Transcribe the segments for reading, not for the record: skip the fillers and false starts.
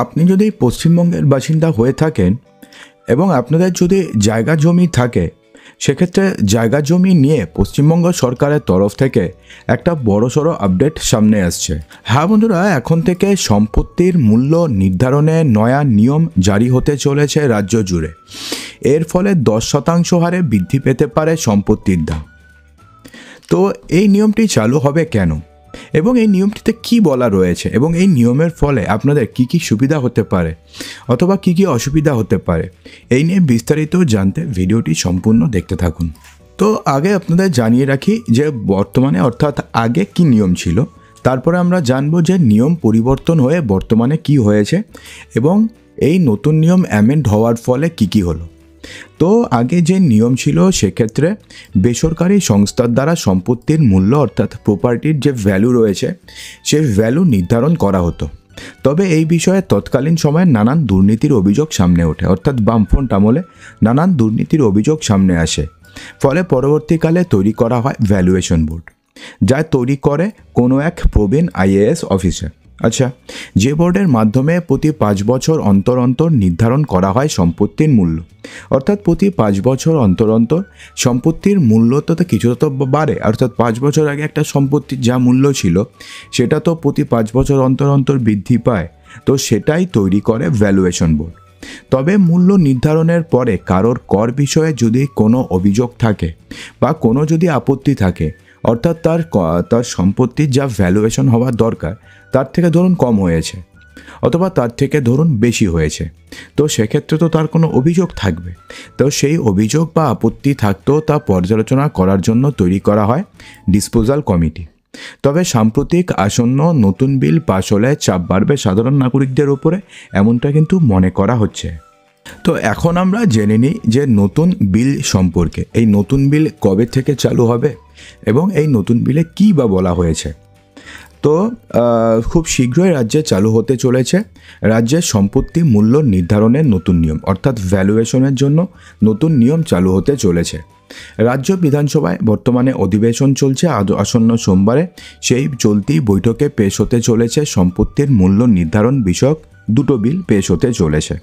আপনি যদি পশ্চিমবঙ্গের বাসিন্দা হয়ে থাকেন এবং আপনাদের যদি জায়গা জমি থাকে, সেক্ষেত্রে জায়গা জমি নিয়ে পশ্চিমবঙ্গ সরকারের তরফ থেকে একটা বড়সড় আপডেট সামনে আসছে। হ্যাঁ বন্ধুরা, এখন থেকে সম্পত্তির মূল্য নির্ধারণে নয়া নিয়ম জারি হতে চলেছে রাজ্য জুড়ে। এর ফলে 10% হারে বৃদ্ধি পেতে পারে সম্পত্তির দাম। তো এই নিয়মটি চালু হবে কেন, এবং এই নিয়মটিতে কি বলা রয়েছে, এবং এই নিয়মের ফলে আপনাদের কি কি সুবিধা হতে পারে অথবা কি কি অসুবিধা হতে পারে, এই নিয়ে বিস্তারিত জানতে ভিডিওটি সম্পূর্ণ দেখতে থাকুন। তো আগে আপনাদের জানিয়ে রাখি যে বর্তমানে অর্থাৎ আগে কি নিয়ম ছিল, তারপরে আমরা জানবো যে নিয়ম পরিবর্তন হয়ে বর্তমানে কি হয়েছে এবং এই নতুন নিয়ম অ্যামেন্ড হওয়ার ফলে কি কি হলো। তো আগে যে নিয়ম ছিল সেক্ষেত্রে বেসরকারি সংস্থার দ্বারা সম্পত্তির মূল্য অর্থাৎ প্রপার্টির যে ভ্যালু রয়েছে সেই ভ্যালু নির্ধারণ করা হতো। তবে এই বিষয়ে তৎকালীন সময়ে নানান দুর্নীতির অভিযোগ সামনে ওঠে, অর্থাৎ বামফ্রন্ট আমলে নানান দুর্নীতির অভিযোগ সামনে আসে। ফলে পরবর্তীকালে তৈরি করা হয় ভ্যালুয়েশন বোর্ড, যা তৈরি করে কোনো এক প্রবীণ IAS অফিসার। আচ্ছা, যে বোর্ডের মাধ্যমে প্রতি 5 বছর অন্তর অন্তর নির্ধারণ করা হয় সম্পত্তির মূল্য, অর্থাৎ প্রতি 5 বছর অন্তর অন্তর সম্পত্তির মূল্য তো কিছুটা তো বাড়ে, অর্থাৎ 5 বছর আগে একটা সম্পত্তির যা মূল্য ছিল সেটা তো প্রতি 5 বছর অন্তর অন্তর বৃদ্ধি পায়। তো সেটাই তৈরি করে ভ্যালুয়েশন বোর্ড। তবে মূল্য নির্ধারণের পরে কারোর কর বিষয়ে যদি কোনো অভিযোগ থাকে বা কোনো যদি আপত্তি থাকে, অর্থাৎ তার সম্পত্তির যা ভ্যালুয়েশন হওয়ার দরকার তার থেকে ধরুন কম হয়েছে অথবা তার থেকে ধরুন বেশি হয়েছে, তো সেক্ষেত্রে তো তার কোনো অভিযোগ থাকবে। তো সেই অভিযোগ বা আপত্তি থাকতেও তা পর্যালোচনা করার জন্য তৈরি করা হয় ডিসপোজাল কমিটি। তবে সাম্প্রতিক আসন্ন নতুন বিল পাশ হলে চাপ বাড়বে সাধারণ নাগরিকদের উপরে, এমনটা কিন্তু মনে করা হচ্ছে। তো এখন আমরা জেনে নিই যে নতুন বিল সম্পর্কে। এই নতুন বিল কবে থেকে চালু হবে এবং এই নতুন বিলে কী বা বলা হয়েছে। তো খুব শীঘ্রই রাজ্যে চালু হতে চলেছে রাজ্যের সম্পত্তি মূল্য নির্ধারণের নতুন নিয়ম, অর্থাৎ ভ্যালুয়েশনের জন্য নতুন নিয়ম চালু হতে চলেছে। রাজ্য বিধানসভায় বর্তমানে অধিবেশন চলছে। আসন্ন সোমবারে সেই চলতি বৈঠকে পেশ হতে চলেছে সম্পত্তির মূল্য নির্ধারণ বিষয়ক দুটো বিল পেশ হতে চলেছে।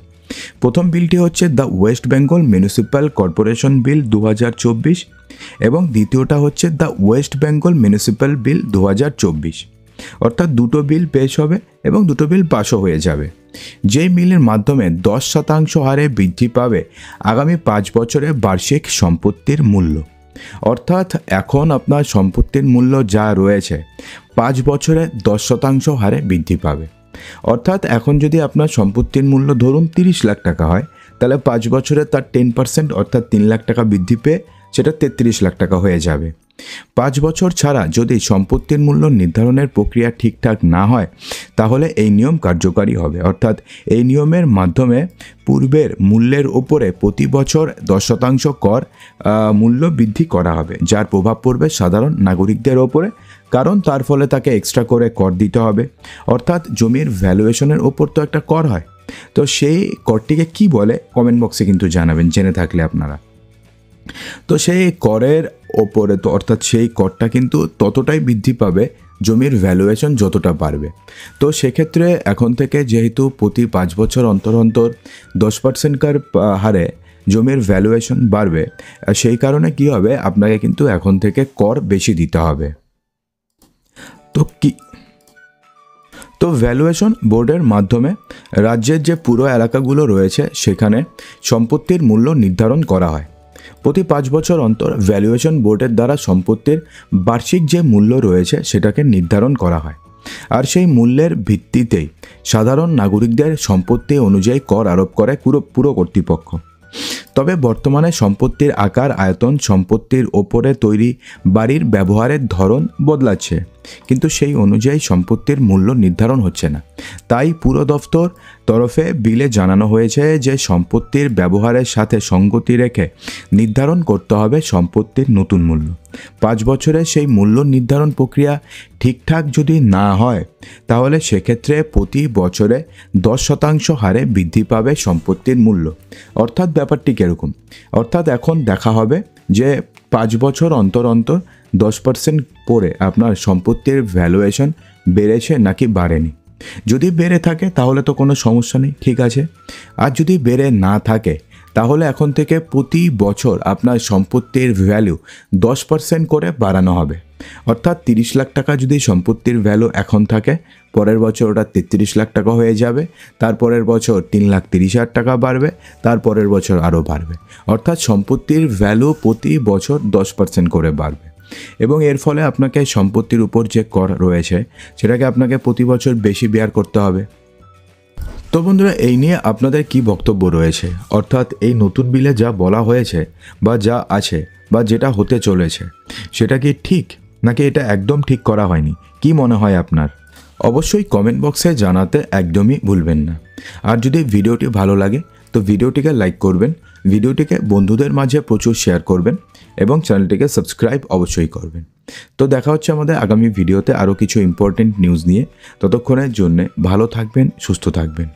প্রথম বিলটি হচ্ছে the West Bengal municipal corporation bill 2024 এবং দ্বিতীয়টা হচ্ছে the West Bengal municipal bill 2024। অর্থাৎ দুটো বিল পেশ হবে এবং দুটো বিল পাশও হয়ে যাবে। যেই বিলের মাধ্যমে 10% হারে বৃদ্ধি পাবে আগামী 5 বছরে বার্ষিক সম্পত্তির মূল্য। অর্থাৎ এখন আপনার সম্পত্তির মূল্য যা রয়েছে 5 বছরে 10% হারে বৃদ্ধি পাবে। অর্থাৎ এখন যদি আপনার সম্পত্তির মূল্য ধরুন 30 লাখ টাকা হয়, তাহলে 5 বছরে তার 10% অর্থাৎ 3 লাখ টাকা বৃদ্ধি পেয়ে সেটা 33 লাখ টাকা হয়ে যাবে। 5 বছর ছাড়া যদি সম্পত্তির মূল্য নির্ধারণের প্রক্রিয়া ঠিকঠাক না হয় তাহলে এই নিয়ম কার্যকারী হবে। অর্থাৎ এই নিয়মের মাধ্যমে পূর্বের মূল্যের ওপরে প্রতি বছর 10% কর মূল্য বৃদ্ধি করা হবে, যার প্রভাব পড়বে সাধারণ নাগরিকদের ওপরে, কারণ তার ফলে তাকে এক্সট্রা করে কর দিতে হবে। অর্থাৎ জমির ভ্যালুয়েশনের ওপর তো একটা কর হয়, তো সেই করটিকে কি বলে কমেন্ট বক্সে কিন্তু জানাবেন জেনে থাকলে আপনারা। তো সেই করের ওপরে তো অর্থাৎ সেই করটা কিন্তু ততটাই বৃদ্ধি পাবে জমির ভ্যালুয়েশন যতটা বাড়বে। তো সেক্ষেত্রে এখন থেকে যেহেতু প্রতি 5 বছর অন্তর অন্তর 10% হারে জমির ভ্যালুয়েশন বাড়বে, সেই কারণে কি হবে, আপনাকে কিন্তু এখন থেকে কর বেশি দিতে হবে। তো ভ্যালুয়েশন বোর্ডের মাধ্যমে রাজ্যের যে পুরো এলাকাগুলো রয়েছে সেখানে সম্পত্তির মূল্য নির্ধারণ করা হয়। প্রতি 5 বছর অন্তর ভ্যালুয়েশন বোর্ডের দ্বারা সম্পত্তির বার্ষিক যে মূল্য রয়েছে সেটাকে নির্ধারণ করা হয়, আর সেই মূল্যের ভিত্তিতেই সাধারণ নাগরিকদের সম্পত্তি অনুযায়ী কর আরোপ করে পুরো কর্তৃপক্ষ। তবে বর্তমানে সম্পত্তির আকার, আয়তন, সম্পত্তির ওপরে তৈরি বাড়ির ব্যবহারের ধরন বদলাচ্ছে, কিন্তু সেই অনুযায়ী সম্পত্তির মূল্য নির্ধারণ হচ্ছে না। তাই পুর দফতর তরফে বিলে জানানো হয়েছে যে সম্পত্তির ব্যবহারের সাথে সঙ্গতি রেখে নির্ধারণ করতে হবে সম্পত্তির নতুন মূল্য। 5 বছরে সেই মূল্য নির্ধারণ প্রক্রিয়া ঠিকঠাক যদি না হয় তাহলে সেক্ষেত্রে প্রতি বছরে 10% হারে বৃদ্ধি পাবে সম্পত্তির মূল্য। অর্থাৎ ব্যাপারটি কীরকম, অর্থাৎ এখন দেখা হবে যে 5 বছর অন্তর অন্তর 10% করে আপনার সম্পত্তির ভ্যালুয়েশন বেড়েছে নাকি বাড়েনি। যদি বেড়ে থাকে তাহলে তো কোনো সমস্যা নেই, ঠিক আছে। আর যদি বেড়ে না থাকে তাহলে এখন থেকে প্রতি বছর আপনার সম্পত্তির ভ্যালু 10% করে বাড়ানো হবে। অর্থাৎ 30 লাখ টাকা যদি সম্পত্তির ভ্যালু এখন থাকে, পরের বছর ওটা 33 লাখ টাকা হয়ে যাবে, তারপরের বছর 3,30,000 টাকা বাড়বে, তারপরের বছর আরও বাড়বে। অর্থাৎ সম্পত্তির ভ্যালু প্রতি বছর 10% করে বাড়বে এবং এর ফলে আপনাকে সম্পত্তির উপর যে কর রয়েছে সেটাকে আপনাকে প্রতি বছর বেশি বেয়ার করতে হবে। তো বন্ধুরা, এই নিয়ে আপনাদের কি বক্তব্য রয়েছে? অর্থাৎ এই নতুন বিলে যা বলা হয়েছে বা যা আছে বা যেটা হতে চলেছে সেটা কি ঠিক, নাকি এটা একদম ঠিক করা হয়নি? কি মনে হয় আপনার? অবশ্যই কমেন্ট বক্সে জানাতে একদমই ভুলবেন না। আর যদি ভিডিওটি ভালো লাগে তো ভিডিওটিকে লাইক করবেন, ভিডিওটিকে বন্ধুদের মাঝে প্রচুর শেয়ার করবেন এবং চ্যানেলটিকে সাবস্ক্রাইব অবশ্যই করবেন। তো দেখা হচ্ছে আমাদের আগামী ভিডিওতে আরও কিছু ইম্পর্টেন্ট নিউজ নিয়ে। ততক্ষণের জন্যে ভালো থাকবেন, সুস্থ থাকবেন।